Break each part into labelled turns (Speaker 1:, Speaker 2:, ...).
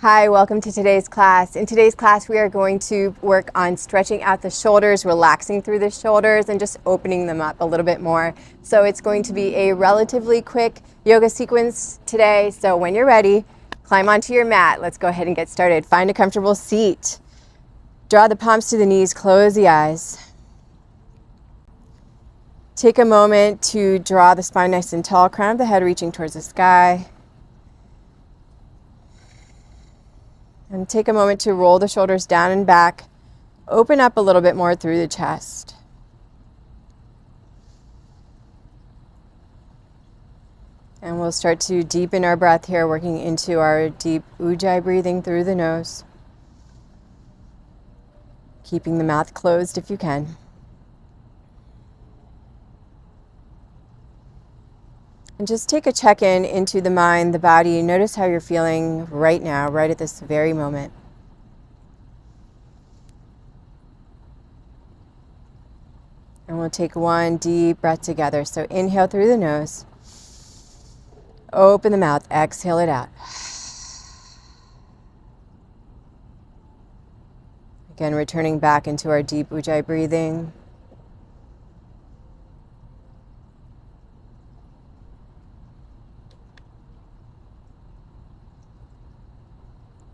Speaker 1: Hi, welcome to today's class. In today's class, we are going to work on stretching out the shoulders, relaxing through the shoulders, and just opening them up a little bit more. So it's going to be a relatively quick yoga sequence today. So when you're ready, climb onto your mat. Let's go ahead and get started. Find a comfortable seat. Draw the palms to the knees, close the eyes. Take a moment to draw the spine nice and tall, crown of the head reaching towards the sky. And take a moment to roll the shoulders down and back. Open up a little bit more through the chest. And we'll start to deepen our breath here, working into our deep ujjayi breathing through the nose. Keeping the mouth closed if you can. And just take a check-in into the mind, the body. Notice how you're feeling right now, right at this very moment. And we'll take one deep breath together. So inhale through the nose. Open the mouth. Exhale it out. Again, returning back into our deep ujjayi breathing.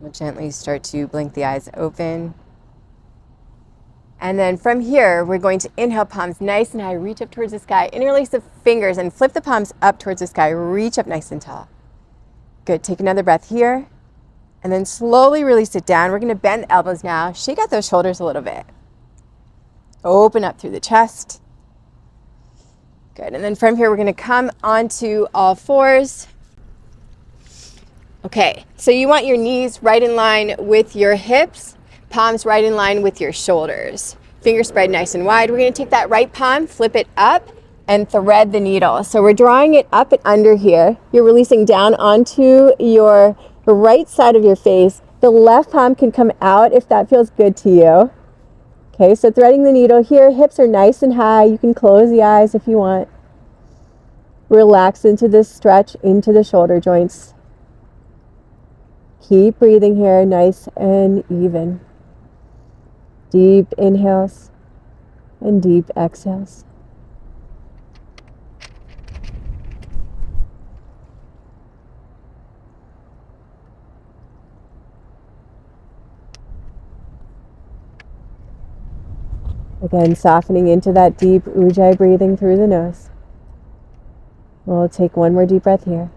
Speaker 1: We'll gently start to blink the eyes open. And then from here, we're going to inhale, palms nice and high, reach up towards the sky. Interlace the fingers and flip the palms up towards the sky. Reach up nice and tall. Good. Take another breath here. And then slowly release it down. We're going to bend the elbows now. Shake out those shoulders a little bit. Open up through the chest. Good. And then from here, we're going to come onto all fours. Okay, so you want your knees right in line with your hips, palms right in line with your shoulders. Fingers spread nice and wide. We're going to take that right palm, flip it up, and thread the needle. So we're drawing it up and under here. You're releasing down onto your right side of your face. The left palm can come out if that feels good to you. Okay, so threading the needle here. Hips are nice and high. You can close the eyes if you want. Relax into this stretch into the shoulder joints. Keep breathing here, nice and even. Deep inhales and deep exhales. Again, softening into that deep ujjayi breathing through the nose. We'll take one more deep breath here.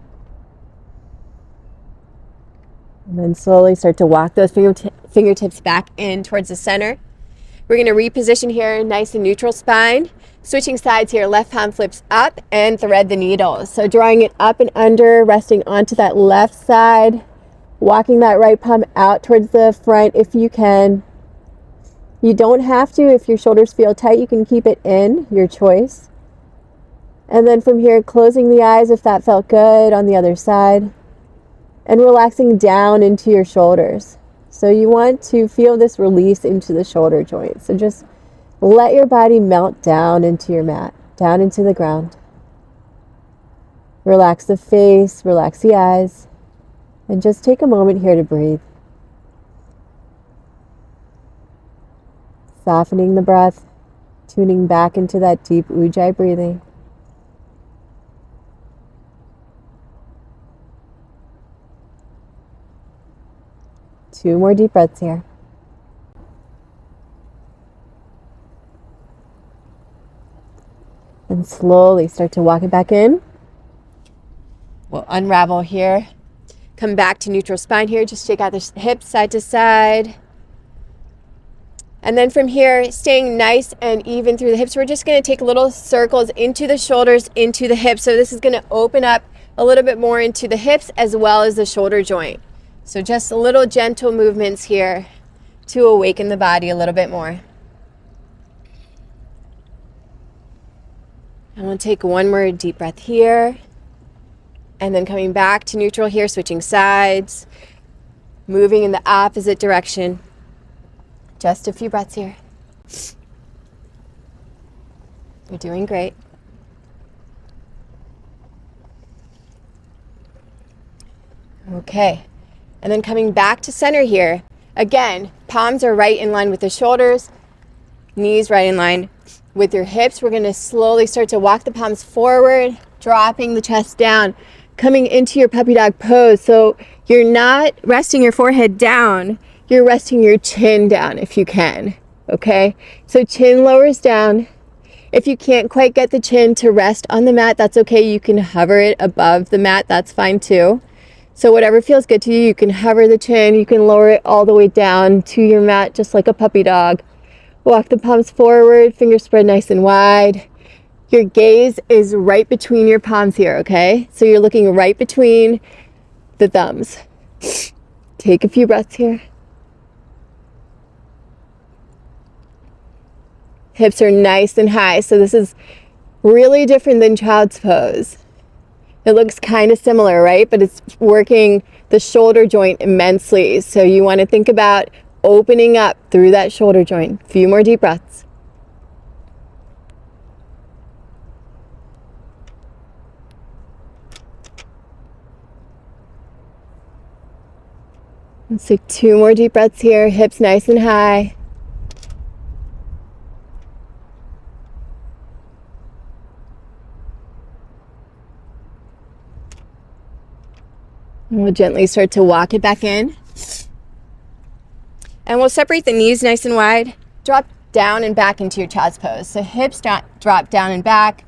Speaker 1: And then slowly start to walk those fingertips back in towards the center. We're going to reposition here, nice and neutral spine. Switching sides here, left palm flips up and thread the needle. So drawing it up and under, resting onto that left side. Walking that right palm out towards the front if you can. You don't have to. If your shoulders feel tight, you can keep it in, your choice. And then from here, closing the eyes if that felt good on the other side. And relaxing down into your shoulders. So you want to feel this release into the shoulder joints. So just let your body melt down into your mat, down into the ground. Relax the face, relax the eyes, and just take a moment here to breathe. Softening the breath, tuning back into that deep ujjayi breathing. Two more deep breaths here. And slowly start to walk it back in. We'll unravel here. Come back to neutral spine here. Just shake out the hips side to side. And then from here, staying nice and even through the hips, we're just going to take little circles into the shoulders, into the hips. So this is going to open up a little bit more into the hips as well as the shoulder joint. So just little gentle movements here to awaken the body a little bit more. And we'll take one more deep breath here. And then coming back to neutral here, switching sides, moving in the opposite direction. Just a few breaths here. You're doing great. Okay. And then coming back to center here. Again, palms are right in line with the shoulders, knees right in line with your hips. We're going to slowly start to walk the palms forward, dropping the chest down, coming into your puppy dog pose. So you're not resting your forehead down, you're resting your chin down if you can, okay? So chin lowers down. If you can't quite get the chin to rest on the mat, that's okay. You can hover it above the mat, that's fine too. So whatever feels good to you, you can hover the chin, you can lower it all the way down to your mat just like a puppy dog. Walk the palms forward, fingers spread nice and wide. Your gaze is right between your palms here, okay? So you're looking right between the thumbs. Take a few breaths here. Hips are nice and high, so this is really different than child's pose. It looks kind of similar, right? But it's working the shoulder joint immensely. So you want to think about opening up through that shoulder joint. A few more deep breaths. Let's take 2 more deep breaths here. Hips nice and high. And we'll gently start to walk it back in. And we'll separate the knees nice and wide. Drop down and back into your child's pose. So hips drop down and back.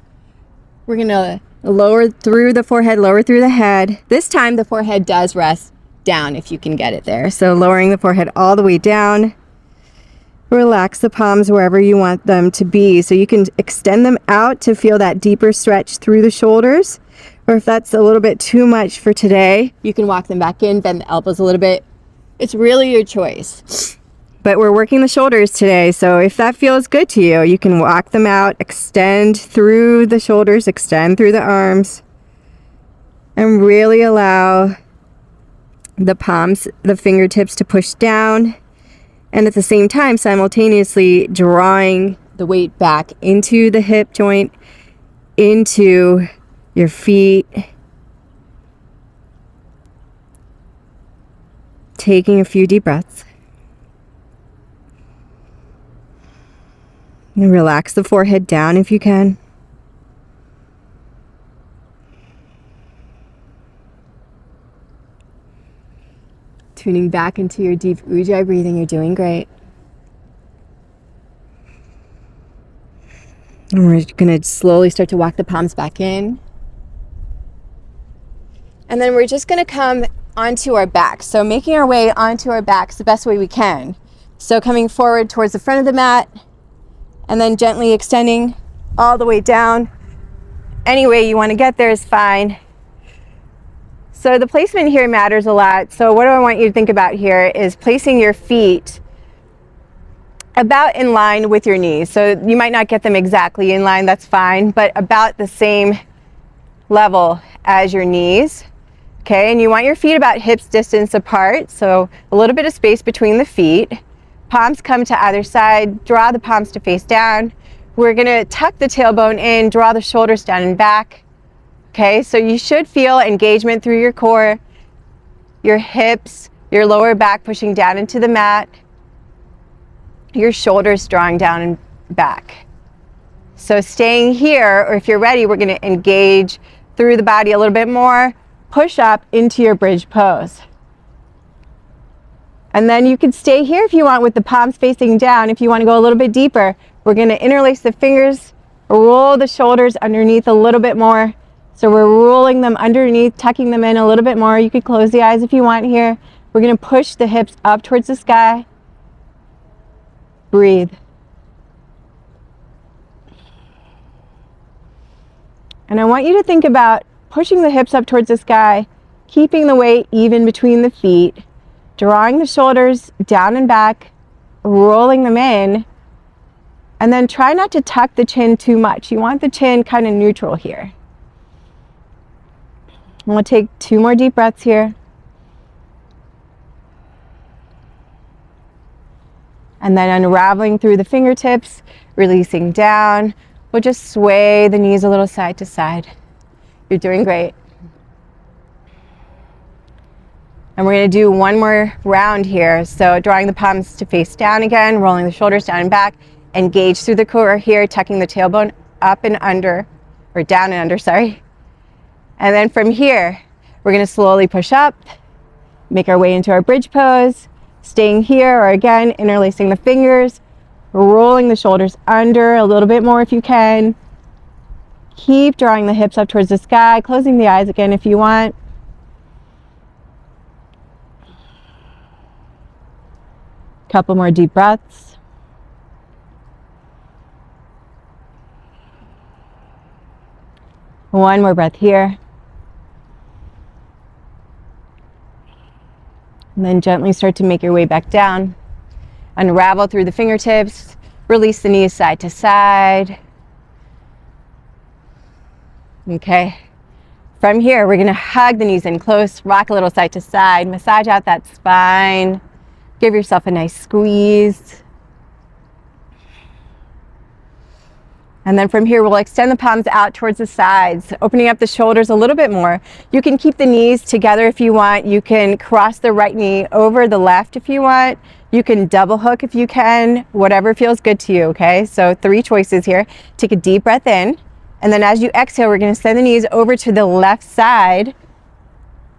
Speaker 1: We're going to lower through the forehead, lower through the head. This time the forehead does rest down if you can get it there. So lowering the forehead all the way down. Relax the palms wherever you want them to be. So you can extend them out to feel that deeper stretch through the shoulders. Or if that's a little bit too much for today, you can walk them back in, bend the elbows a little bit. It's really your choice. But we're working the shoulders today, so if that feels good to you, you can walk them out, extend through the shoulders, extend through the arms, and really allow the palms, the fingertips to push down, and at the same time, simultaneously drawing the weight back into the hip joint, into your feet. Taking a few deep breaths. And relax the forehead down if you can. Tuning back into your deep ujjayi breathing, you're doing great. And we're going to slowly start to walk the palms back in. And then we're just going to come onto our back. So making our way onto our backs the best way we can. So coming forward towards the front of the mat and then gently extending all the way down. Any way you want to get there is fine. So the placement here matters a lot. So what I want you to think about here is placing your feet about in line with your knees. So you might not get them exactly in line, that's fine, but about the same level as your knees. Okay, and you want your feet about hips distance apart, so a little bit of space between the feet. Palms come to either side, draw the palms to face down. We're gonna tuck the tailbone in, draw the shoulders down and back. Okay, so you should feel engagement through your core, your hips, your lower back pushing down into the mat, your shoulders drawing down and back. So staying here, or if you're ready, we're gonna engage through the body a little bit more. Push up into your bridge pose. And then you can stay here if you want with the palms facing down. If you want to go a little bit deeper, we're going to interlace the fingers, roll the shoulders underneath a little bit more. So we're rolling them underneath, tucking them in a little bit more. You could close the eyes if you want here. We're going to push the hips up towards the sky. Breathe. And I want you to think about pushing the hips up towards the sky, keeping the weight even between the feet, drawing the shoulders down and back, rolling them in, and then try not to tuck the chin too much. You want the chin kind of neutral here. And we'll take 2 more deep breaths here. And then unraveling through the fingertips, releasing down. We'll just sway the knees a little side to side. You're doing great. And we're going to do one more round here. So drawing the palms to face down again, rolling the shoulders down and back, engage through the core here, tucking the tailbone up and under, or down and under, sorry. And then from here, we're going to slowly push up, make our way into our bridge pose, staying here, or again, interlacing the fingers, rolling the shoulders under a little bit more if you can. Keep drawing the hips up towards the sky, closing the eyes again if you want. Couple more deep breaths. One more breath here. And then gently start to make your way back down. Unravel through the fingertips. Release the knees side to side. Okay. From here, we're going to hug the knees in close, rock a little side to side, massage out that spine. Give yourself a nice squeeze. And then from here, we'll extend the palms out towards the sides, opening up the shoulders a little bit more. You can keep the knees together if you want. You can cross the right knee over the left if you want. You can double hook if you can, whatever feels good to you, okay? So 3 choices here. Take a deep breath in. And then as you exhale, we're going to send the knees over to the left side.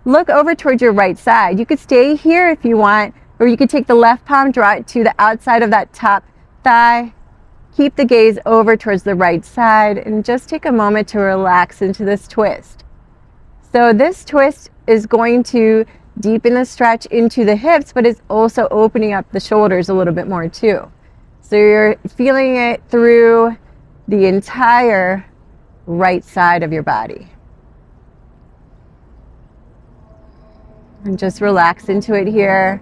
Speaker 1: Look over towards your right side. You could stay here if you want, or you could take the left palm, draw it to the outside of that top thigh. Keep the gaze over towards the right side and just take a moment to relax into this twist. So this twist is going to deepen the stretch into the hips, but it's also opening up the shoulders a little bit more too. So you're feeling it through the entire right side of your body. And just relax into it here.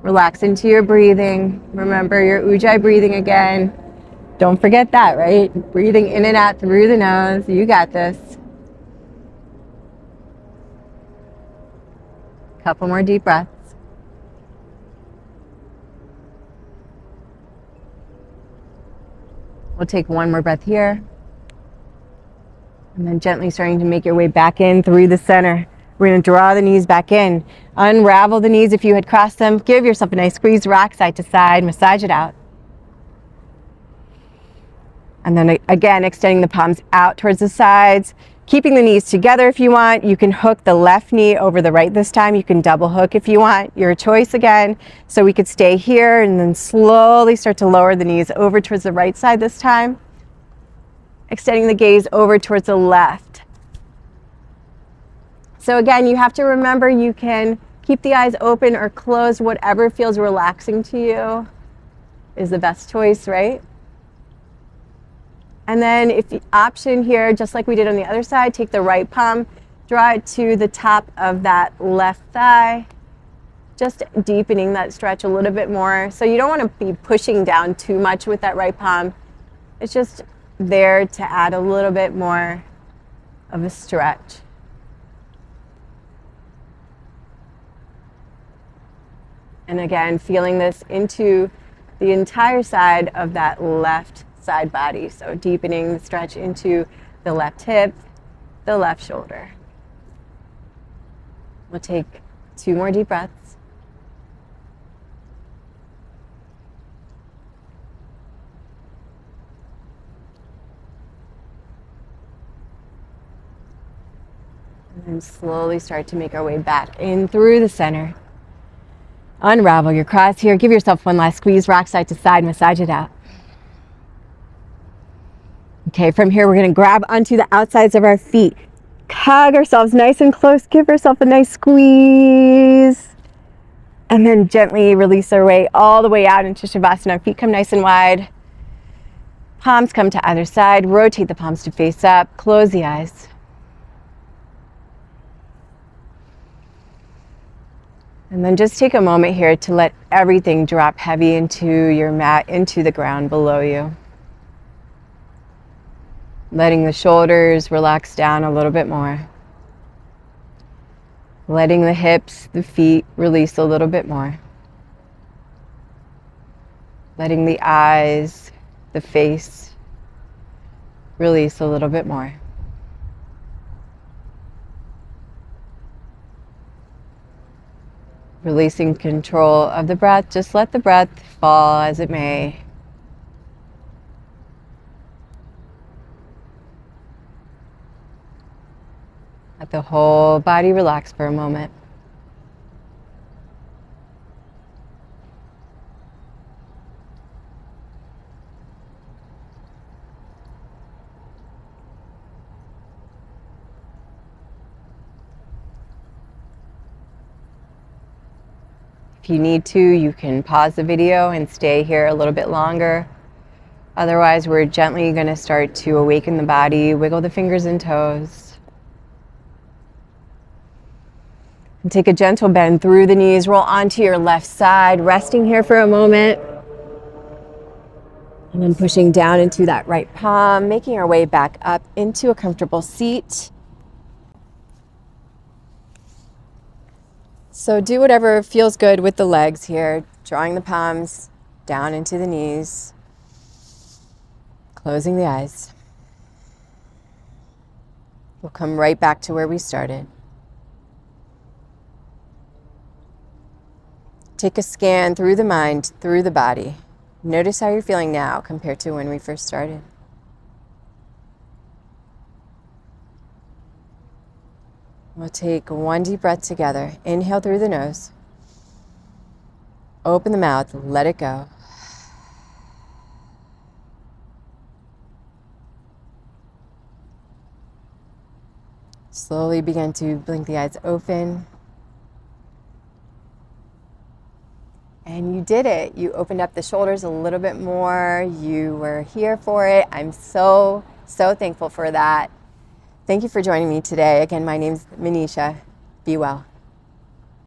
Speaker 1: Relax into your breathing. Remember your Ujjayi breathing again. Don't forget that, right? Breathing in and out through the nose. You got this. Couple more deep breaths. We'll take one more breath here. And then gently starting to make your way back in through the center. We're going to draw the knees back in. Unravel the knees if you had crossed them. Give yourself a nice squeeze, rock side to side, massage it out. And then again, extending the palms out towards the sides, keeping the knees together if you want. You can hook the left knee over the right this time. You can double hook if you want. Your choice again. So we could stay here and then slowly start to lower the knees over towards the right side this time. Extending the gaze over towards the left. So again, you have to remember you can keep the eyes open or closed. Whatever feels relaxing to you is the best choice, right? And then if the option here, just like we did on the other side, take the right palm, draw it to the top of that left thigh, just deepening that stretch a little bit more. So you don't want to be pushing down too much with that right palm. It's just there to add a little bit more of a stretch. And again, feeling this into the entire side of that left side body. So deepening the stretch into the left hip, the left shoulder. We'll take 2 more deep breaths. And then slowly start to make our way back in through the center. Unravel your cross here. Give yourself one last squeeze, rock side to side, massage it out. Okay, from here we're going to grab onto the outsides of our feet. Hug ourselves nice and close. Give yourself a nice squeeze. And then gently release our way all the way out into Shavasana. Feet come nice and wide. Palms come to either side. Rotate the palms to face up. Close the eyes. And then just take a moment here to let everything drop heavy into your mat, into the ground below you. Letting the shoulders relax down a little bit more. Letting the hips, the feet release a little bit more. Letting the eyes, the face release a little bit more. Releasing control of the breath. Just let the breath fall as it may. Let the whole body relax for a moment. If you need to, you can pause the video and stay here a little bit longer. Otherwise, we're gently going to start to awaken the body, wiggle the fingers and toes. And take a gentle bend through the knees, roll onto your left side, resting here for a moment. And then pushing down into that right palm, making our way back up into a comfortable seat. So do whatever feels good with the legs here, drawing the palms down into the knees, closing the eyes. We'll come right back to where we started. Take a scan through the mind, through the body. Notice how you're feeling now compared to when we first started. We'll take one deep breath together. Inhale through the nose. Open the mouth, let it go. Slowly begin to blink the eyes open. And you did it. You opened up the shoulders a little bit more. You were here for it. I'm so thankful for that. Thank you for joining me today. Again, my name's Manisha. Be well.